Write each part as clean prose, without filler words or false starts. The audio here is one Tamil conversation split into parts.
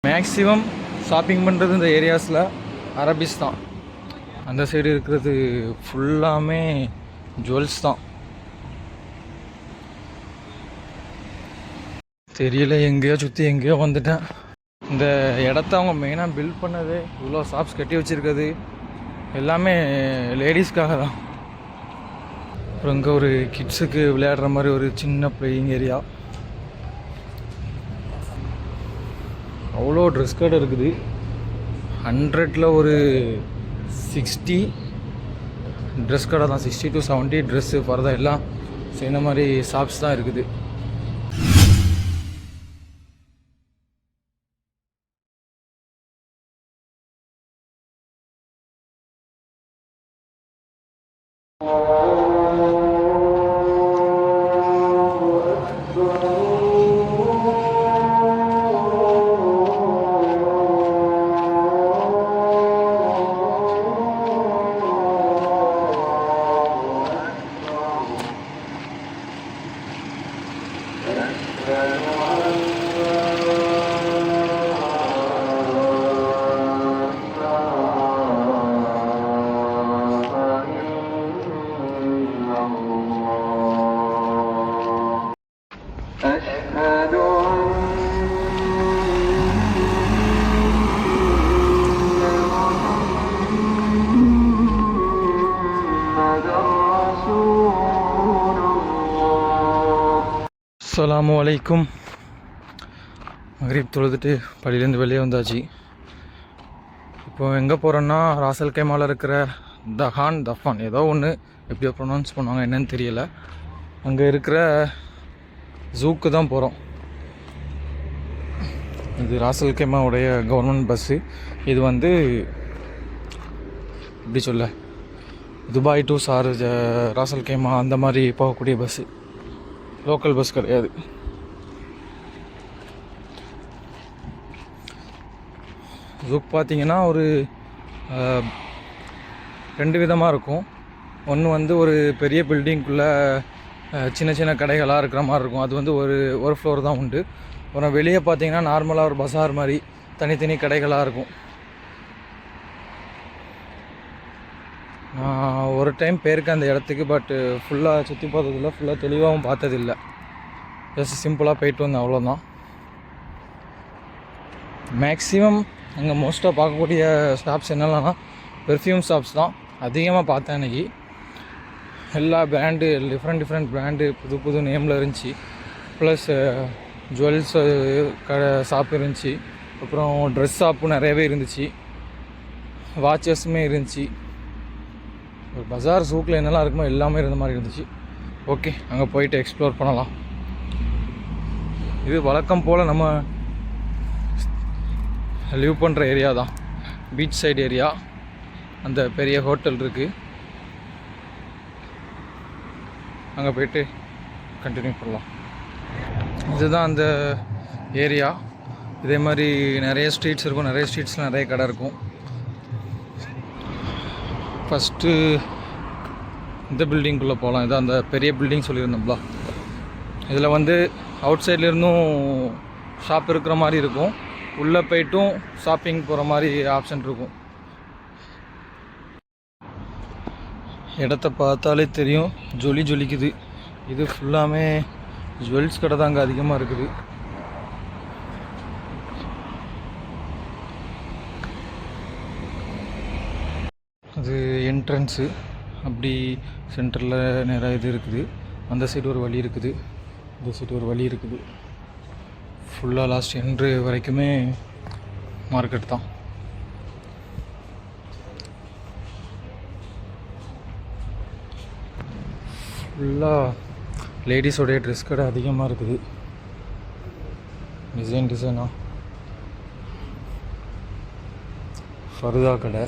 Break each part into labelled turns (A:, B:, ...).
A: மேக்ஸிமம் ஷாப்பிங் பண்ணுறது இந்த ஏரியாஸில் அரபிஸ் தான். அந்த சைடு இருக்கிறது ஃபுல்லாமே ஜுவல்ஸ் தான். தெரியல, எங்கேயோ சுற்றி எங்கேயோ வந்துட்டேன். இந்த இடத்த அவங்க மெயினாக பில்ட் பண்ணது, இவ்வளோ ஷாப்ஸ் கட்டி வச்சுருக்கிறது எல்லாமே லேடிஸ்க்காக தான். அப்புறம் இங்கே ஒரு கிட்ஸுக்கு விளையாடுற மாதிரி ஒரு சின்ன பிளேயிங் ஏரியா. அவ்வளோ ட்ரெஸ் கடை இருக்குது. 100ல் ஒரு 60 ட்ரெஸ் கடை தான். 60 to 70 ட்ரெஸ்ஸு ஃபர்தா எல்லாம் சேர்ந்த மாதிரி ஷாப்ஸ் தான் இருக்குது. அஸ்ஸலாமு அலைக்கும். மக்ரிப் தொழுதுட்டு பள்ளியிலேருந்து வெளியே வந்தாச்சு. இப்போ எங்கே போகிறோன்னா ராசல் கைமாவில் இருக்கிற தஃபான் ஏதோ ஒன்று, எப்படியோ ப்ரொனவுன்ஸ் பண்ணுவாங்க, என்னன்னு தெரியலை. அங்கே இருக்கிற ஜூக்கு தான் போகிறோம். இது ராசல் கைமாவுடைய கவர்மெண்ட் பஸ்ஸு. இது வந்து எப்படி சொல்ல, துபாய் டு ராசல் கைமா அந்த மாதிரி போகக்கூடிய பஸ்ஸு, லோக்கல் பஸ் கிடையாது. ஜூக் பார்த்தீங்கன்னா ஒரு 2 விதமாக இருக்கும். ஒன்று வந்து ஒரு பெரிய பில்டிங்குள்ளே சின்ன சின்ன கடைகளாக இருக்கிற மாதிரி இருக்கும். அது வந்து ஒரு ஃப்ளோர் தான் உண்டு. அப்புறம் வெளியே பார்த்தீங்கன்னா நார்மலாக ஒரு பஸார் மாதிரி தனித்தனி கடைகளாக இருக்கும். நான் ஒரு டைம் போயிருக்கேன் அந்த இடத்துக்கு, பட் ஃபுல்லாக சுற்றி பார்த்ததில்லை, ஃபுல்லாக தெளிவாகவும் பார்த்ததில்லை. ஜஸ்ட் சிம்பிளாக போயிட்டு வந்தேன், அவ்வளோதான். மேக்ஸிமம் அங்கே மோஸ்ட்டாக பார்க்கக்கூடிய ஷாப்ஸ் என்னென்னா பெர்ஃப்யூம் ஷாப்ஸ் தான் அதிகமாக பார்த்தேன் அன்றைக்கி. எல்லா பிராண்டு, டிஃப்ரெண்ட் பிராண்டு, புது நேமில் இருந்துச்சு. ப்ளஸ் ஜுவல்ஸ் கடை ஷாப் இருந்துச்சு. அப்புறம் ட்ரெஸ் ஷாப்பும் நிறையவே இருந்துச்சு. வாட்சஸுமே இருந்துச்சு. ஒரு பஜார் சூக்கில் என்னெல்லாம் இருக்குமோ எல்லாமே இருந்த மாதிரி இருந்துச்சு. ஓகே, அங்கே போயிட்டு எக்ஸ்ப்ளோர் பண்ணலாம். இது வழக்கம் போல் நம்ம லிவ் பண்ணுற ஏரியா தான், பீச் சைடு ஏரியா. அந்த பெரிய ஹோட்டல் இருக்குது, அங்கே போயிட்டு கண்டினியூ பண்ணலாம். இதுதான் அந்த ஏரியா. இதே மாதிரி நிறைய ஸ்ட்ரீட்ஸ் இருக்கும், நிறைய ஸ்ட்ரீட்ஸில் நிறைய கடை இருக்கும். ஃபஸ்ட்டு இந்த பில்டிங்குள்ளே போகலாம். இதான் அந்த பெரிய பில்டிங் சொல்லியிருந்தோம்ல. இதில் வந்து அவுட் சைட்லேருந்தும் ஷாப் இருக்கிற மாதிரி இருக்கும், உள்ளே போய்ட்டும் ஷாப்பிங் போகிற மாதிரி ஆப்ஷன் இருக்கும். இடத்த பார்த்தாலே தெரியும், ஜொலிக்குது. இது ஃபுல்லாமே ஜுவல்ஸ் கடை தான் அங்கே அதிகமாக இருக்குது. அது என்ட்ரன்ஸு. அப்படி சென்டரில் நிறைய இது இருக்குது. அந்த சைடு ஒரு வழி இருக்குது, இந்த சைடு ஒரு வழி இருக்குது. ஃபுல்லாக லாஸ்ட் என்ட்ரு வரைக்குமே மார்க்கெட் தான். ஃபுல்லாக லேடிஸோடைய ட்ரெஸ் கடை அதிகமாக இருக்குது. டிசைனாக ஃபர்தா கடை,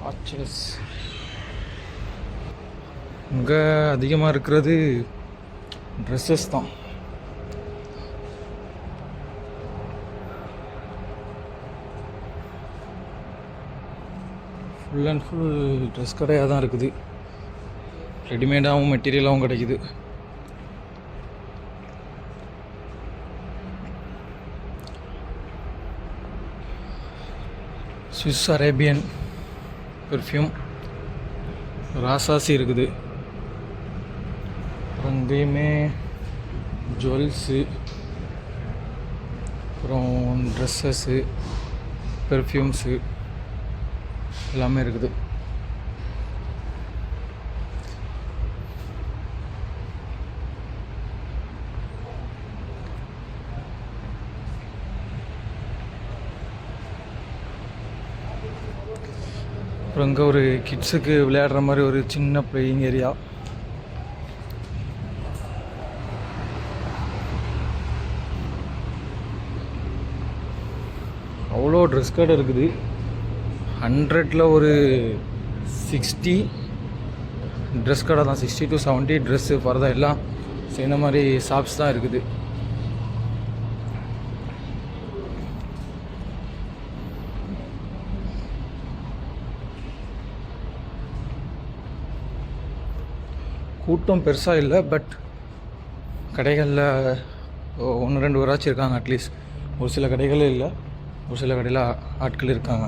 A: வாட்சஸ். இங்கே அதிகமாக இருக்கிறது ட்ரெஸ்ஸஸ் தான். ஃபுல் அண்ட் ஃபுல் ட்ரெஸ் கடையாக தான் இருக்குது. ரெடிமேடாகவும் மெட்டீரியலாகவும் கிடைக்குது. ஸ்விஸ் அரேபியன் பெர்ஃப்யூம் ராசாசி இருக்குது. அப்புறம் இங்கேயுமே ஜுவல்ஸு, அப்புறம் ட்ரெஸ்ஸஸ்ஸு, பெர்ஃப்யூம்ஸு எல்லாமே இருக்குது. அப்புறம் இங்கே ஒரு கிட்ஸுக்கு விளையாடுற மாதிரி ஒரு சின்ன பிளேயிங் ஏரியா. அவ்வளோ ட்ரெஸ் கடை இருக்குது. 100ல் ஒரு 60 ட்ரெஸ் கடை தான். 60 to 70 ட்ரெஸ்ஸு ஃபர்தா எல்லாம் சேர்ந்த மாதிரி ஷாப்ஸ் தான் இருக்குது. கூட்டம் பெருசாக இல்லை, பட் கடைகளில் 1-2 பேராச்சும் இருக்காங்க அட்லீஸ்ட். ஒரு சில கடைகளில் இல்லை, ஒரு சில கடையில் ஆட்கள் இருக்காங்க.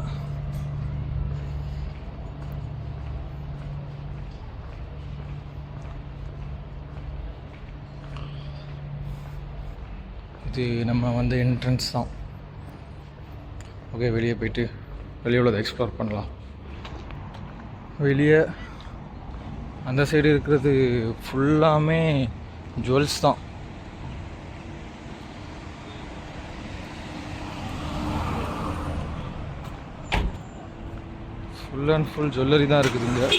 A: இது நம்ம வந்து என்ட்ரன்ஸ் தான். ஓகே, வெளியே போயிட்டு வெளியே உள்ளதை எக்ஸ்ப்ளோர் பண்ணலாம். வெளியே அந்த சைடு இருக்கிறது ஃபுல்லாமே ஜுவல்ஸ் தான். ஃபுல் அண்ட் ஃபுல் ஜுவல்லரி தான் இருக்குது இங்கே.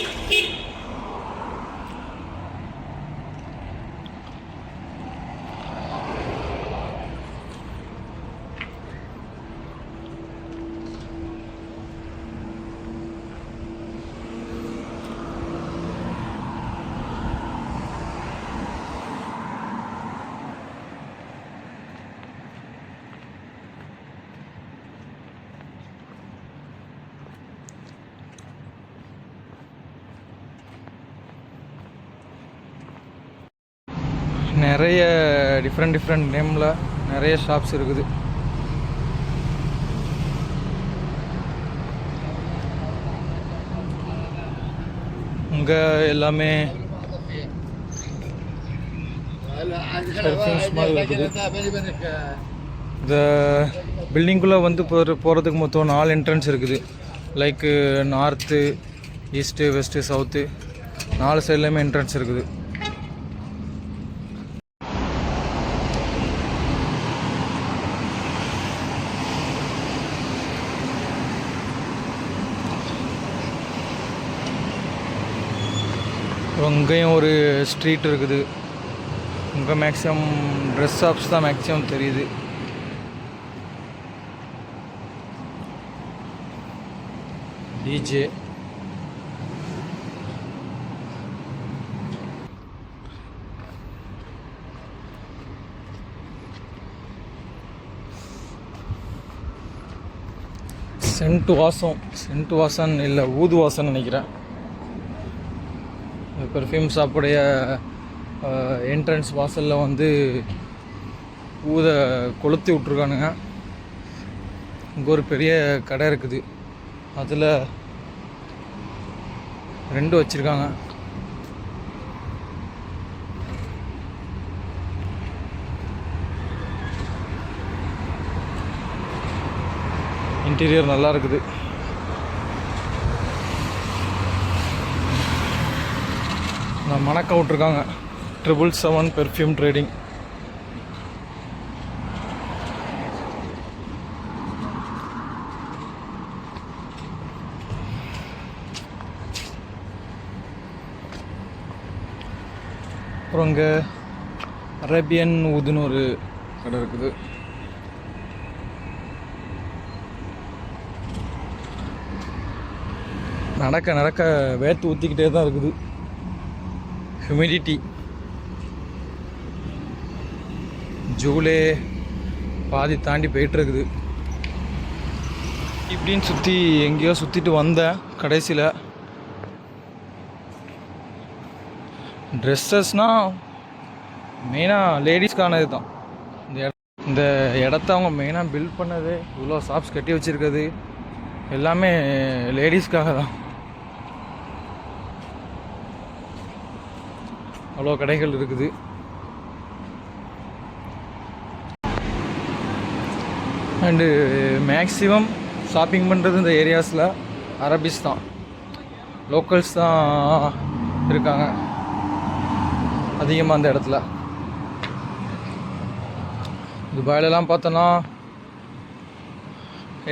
A: நிறைய டிஃப்ரெண்ட் நேமில் நிறைய ஷாப்ஸ் இருக்குது. இங்கே எல்லாமே பெர்ஃப்யூம்ஸ் மாதிரி இருக்குது. இந்த பில்டிங்குள்ளே வந்து போகிறதுக்கு மொத்தம் 4 என்ட்ரன்ஸ் இருக்குது. Like north, east, west, south 4 சைட்லேயுமே என்ட்ரன்ஸ் இருக்குது. அப்புறம் இங்கேயும் ஒரு ஸ்ட்ரீட் இருக்குது. இங்கே மேக்ஸிமம் ட்ரெஸ் ஷாப்ஸ் தான் மேக்ஸிமம் தெரியுது. டிஜே, சென்ட் வாசன் இல்லை ஊது வாசன் நினைக்கிறேன். பெர்ஃப்யூம் ஷாப்புடைய என்ட்ரன்ஸ் வாசலில் வந்து ஊத கொளுத்தி விட்ருக்கானுங்க. இங்கே ஒரு பெரிய கடை இருக்குது, அதில் 2 வச்சுருக்காங்க. இன்டீரியர் நல்லா இருக்குது. மணக்க விட்ருக்காங்க 777 பெர்ஃப்யூம் ட்ரேடிங். அப்புறம் இங்கே அரேபியன் ஊதுன்னு ஒரு கடை இருக்குது. நடக்க வேர்த்து ஊற்றிக்கிட்டே தான் இருக்குது. ஹியூமிடிட்டி ஜூலை பாதி தாண்டி போயிட்டுருக்குது. இப்படின்னு சுற்றி எங்கேயோ சுற்றிட்டு வந்தேன். கடைசியில் ட்ரெஸ்ஸஸ்னால் மெயினாக லேடிஸ்க்கானது தான். இந்த இடத்த அவங்க மெயினாக பில்ட் பண்ணது, இவ்வளோ ஷாப்ஸ் கட்டி வச்சுருக்குது எல்லாமே லேடிஸ்க்காக தான். அவ்வளோ கடைகள் இருக்குது. அண்டு மேக்ஸிமம் ஷாப்பிங் பண்ணுறது இந்த ஏரியாஸில் அரபிஸ் தான், லோக்கல்ஸ் தான் இருக்காங்க அதிகமாக அந்த இடத்துல. துபாயிலலாம் பார்த்தோன்னா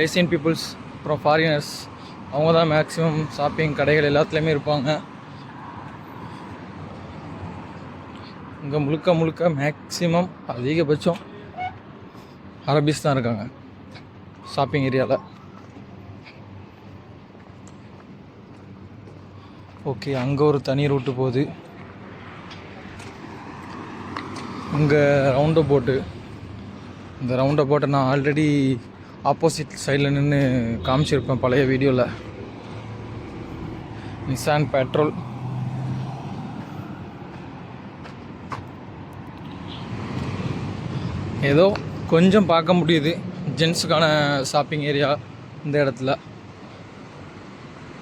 A: ஏசியன் பீப்புள்ஸ் அப்புறம் ஃபாரினர்ஸ் அவங்க தான் மேக்ஸிமம் ஷாப்பிங் கடைகள் எல்லாத்துலேயுமே இருப்பாங்க. இங்கே முழுக்க முழுக்க மேக்ஸிமம் அதிகபட்சம் அரபிஸ் தான் இருக்காங்க ஷாப்பிங் ஏரியாவில். ஓகே, அங்கே ஒரு தனி ரூட்டு போகுது. இங்கே ரவுண்ட் போட்டு, இந்த ரவுண்ட் போட்டை நான் ஆல்ரெடி ஆப்போசிட் சைடில் நின்று காமிச்சிருப்பேன் பழைய வீடியோவில். Nissan petrol. ஏதோ கொஞ்சம் பார்க்க முடியுது ஜென்ஸுக்கான ஷாப்பிங் ஏரியா இந்த இடத்துல.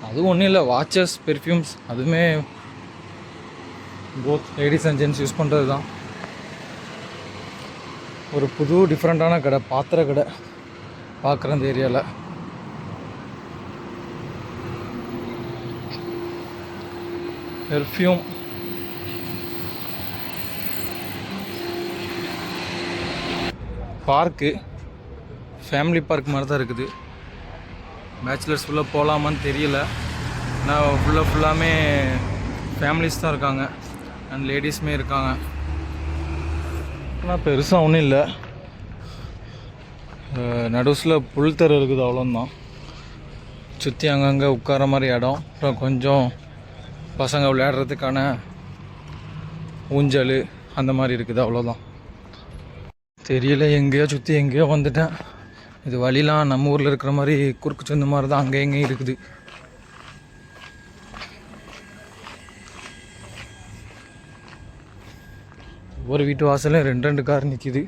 A: அதுவும் ஒன்றும் இல்லை, வாட்சஸ், பெர்ஃப்யூம்ஸ், அதுவுமே both ladies and gents use பண்ணுறது தான். ஒரு புது டிஃப்ரெண்ட்டான கடை, பாத்திர கடை பார்க்குற அந்த ஏரியாவில். பெர்ஃப்யூம், பார்க்கு, ஃபேமிலி பார்க் மாதிரி தான் இருக்குது. பேச்சுலர்ஸ் ஃபுல்லாக போகலாமான்னு தெரியல. நான் ஃபுல்லாமே ஃபேமிலிஸ் தான் இருக்காங்க அண்ட் லேடிஸுமே இருக்காங்க. ஆனால் பெருசாக ஒன்றும் இல்லை, நடுஸில் புல்தரை இருக்குது, அவ்வளோந்தான். சுற்றி அங்கங்கே உட்கார மாதிரி இடம், அப்புறம் கொஞ்சம் பசங்க விளையாடுறதுக்கான ஊஞ்சல் அந்த மாதிரி இருக்குது, அவ்வளோதான். தெரியல, எங்கேயோ சுற்றி எங்கேயோ வந்துட்டேன். இது வழிலாம் நம்ம ஊரில் இருக்கிற மாதிரி குறுக்கு சொந்த மாதிரி தான் அங்கே எங்கேயும் இருக்குது. ஒரு வீட்டு வாசலையும் ரெண்டு கார் நிற்கிது.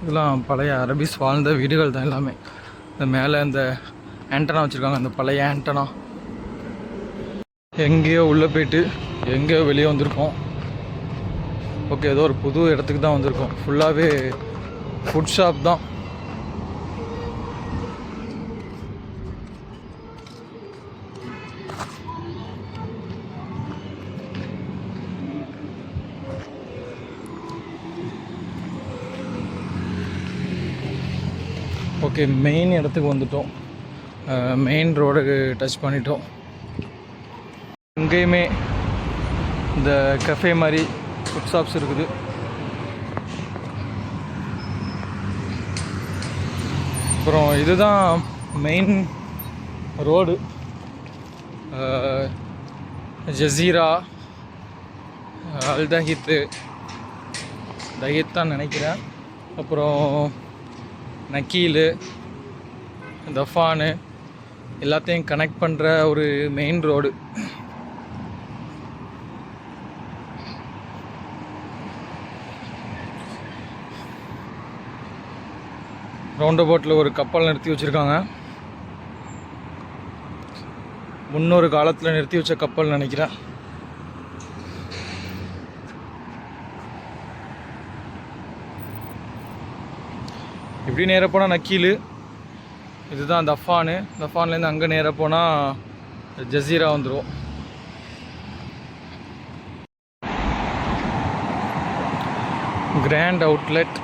A: இதெல்லாம் பழைய அரபிஸ் வாழ்ந்த வீடுகள் தான் எல்லாமே. இந்த மேலே இந்த ஆண்டனா வச்சுருக்காங்க, அந்த பழைய ஆண்டனா. எங்கேயோ உள்ளே போயிட்டு எங்கேயோ வெளியே வந்திருக்கோம். ஓகே, ஏதோ ஒரு புது இடத்துக்கு தான் வந்திருக்கோம். ஃபுல்லாகவே ஃபுட் ஷாப் தான். ஓகே, மெயின் இடத்துக்கு வந்துட்டோம். மெயின் ரோடு டச் பண்ணிட்டோம். இங்கேயுமே இந்த கஃபே மாதிரி ஃபுட் ஷாப்ஸ் இருக்குது. அப்புறம் இதுதான் மெயின் ரோடு, ஜசீரா, அல்தஹித்து, தஹித் தான் நினைக்கிறேன். அப்புறம் நக்கீல், தஃபானு எல்லாத்தையும் கனெக்ட் பண்ணுற ஒரு மெயின் ரோடு. ரவுண்ட் போட்டில் ஒரு கப்பல் நிறுத்தி வச்சுருக்காங்க. முன்னொரு காலத்தில் நிறுத்தி வச்ச கப்பல் நினைக்கிறேன். இப்படி நேராக போனால் நக்கீல், இதுதான் தஃபானு. தஃபான்லேருந்து அங்கே நேராக போனால் ஜசீரா வந்துடும். Grand outlet.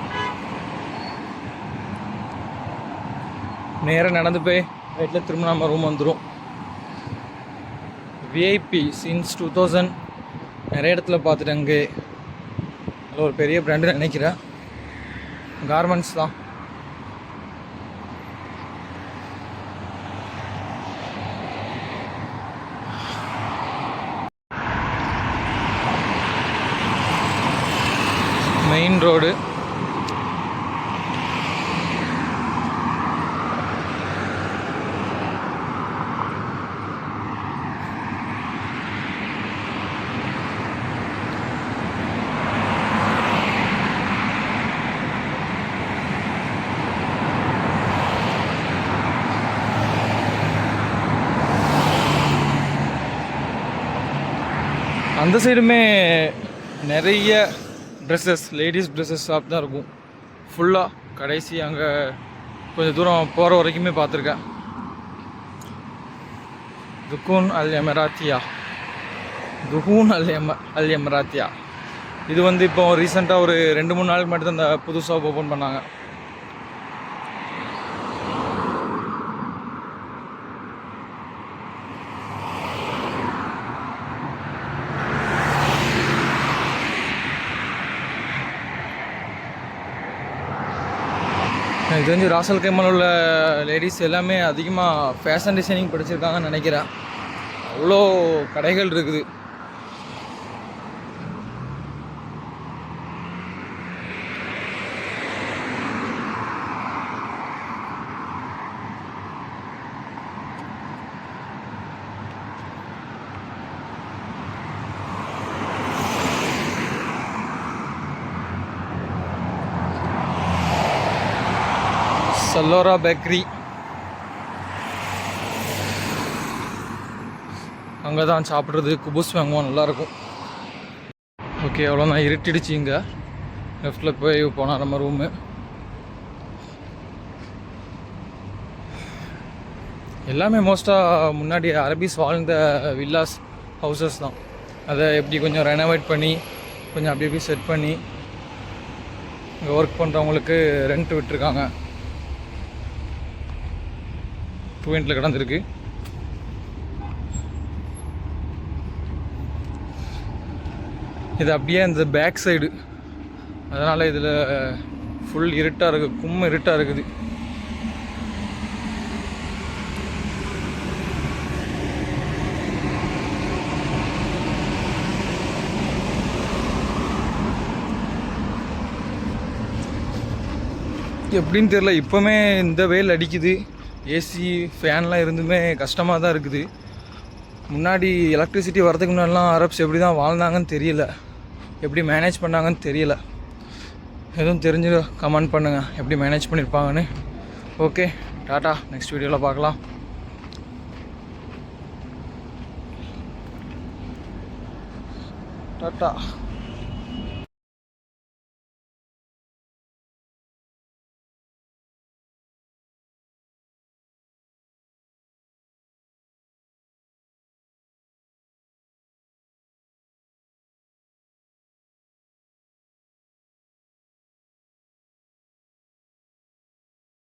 A: நேராக நடந்து போய் ரைட்டில் திரும்ப நம்ம ரூம் வந்துடும். விஐபி சின்ஸ் 2000 நிறைய இடத்துல பார்த்துட்டேன். அங்கே அதில் ஒரு பெரிய பிராண்டு நினைக்கிறேன், கார்மெண்ட்ஸ் தான். Main road. அந்த சைடுமே நிறைய ட்ரெஸ்ஸஸ், லேடிஸ் ட்ரெஸ்ஸஸ் ஷாப் தான் இருக்கும் ஃபுல்லாக. கடைசி அங்கே கொஞ்சம் தூரம் போகிற வரைக்குமே பார்த்துருக்கேன். துகூன் அல் எமராத்தியா, துகூன் அல் எமராத்தியா. இது வந்து இப்போ ரீசெண்டாக ஒரு 2-3 நாளுக்கு மட்டும் தான் இந்த புது ஷாப் ஓப்பன் பண்ணாங்க. எனக்கு தெரிஞ்சு ராசல் கைமால் உள்ள லேடிஸ் எல்லாமே அதிகமாக ஃபேஷன் டிசைனிங் படிச்சிருக்காங்கன்னு நினைக்கிறேன். அவ்வளோ கடைகள் இருக்குது. சல்லோரா பேக்கரி, அங்கே தான் சாப்பிட்றது. குபூஸ் வாங்குவோம், நல்லாயிருக்கும். ஓகே, அவ்வளோதான். இருட்டிடுச்சு. இங்கே லெஃப்டில் போய் போனால் நம்ம ரூமு. எல்லாமே மோஸ்ட்டாக முன்னாடி அரபிஸ் வாழ்ந்த வில்லாஸ் ஹவுசஸ் தான். அதை எப்படி கொஞ்சம் ரெனோவேட் பண்ணி கொஞ்சம் அப்படி இப்படி செட் பண்ணி இங்கே ஒர்க் பண்ணுறவங்களுக்கு ரெண்ட் விட்டுருக்காங்க. டூவெண்ட்டில் கிடந்திருக்கு. இது அப்படியே இந்த பேக் சைடு, அதனால் இதில் ஃபுல் இருட்டாக இருக்குது, கும்ம இருட்டாக இருக்குது. எப்படின்னு தெரில, இப்போவுமே இந்த வெயில் அடிக்குது. ஏசி ஃபேன்லாம் இருந்துமே கஷ்டமாக தான் இருக்குது. முன்னாடி எலக்ட்ரிசிட்டி வரதுக்கு முன்னாடிலாம் அரப்ஸ் எப்படி தான் வாழ்ந்தாங்கன்னு தெரியல, எப்படி மேனேஜ் பண்ணாங்கன்னு தெரியல. எதுவும் தெரிஞ்சு கமெண்ட் பண்ணுங்கள் எப்படி மேனேஜ் பண்ணியிருப்பாங்கன்னு. Okay, tata. நெக்ஸ்ட் வீடியோவில் பார்க்கலாம். டாட்டா.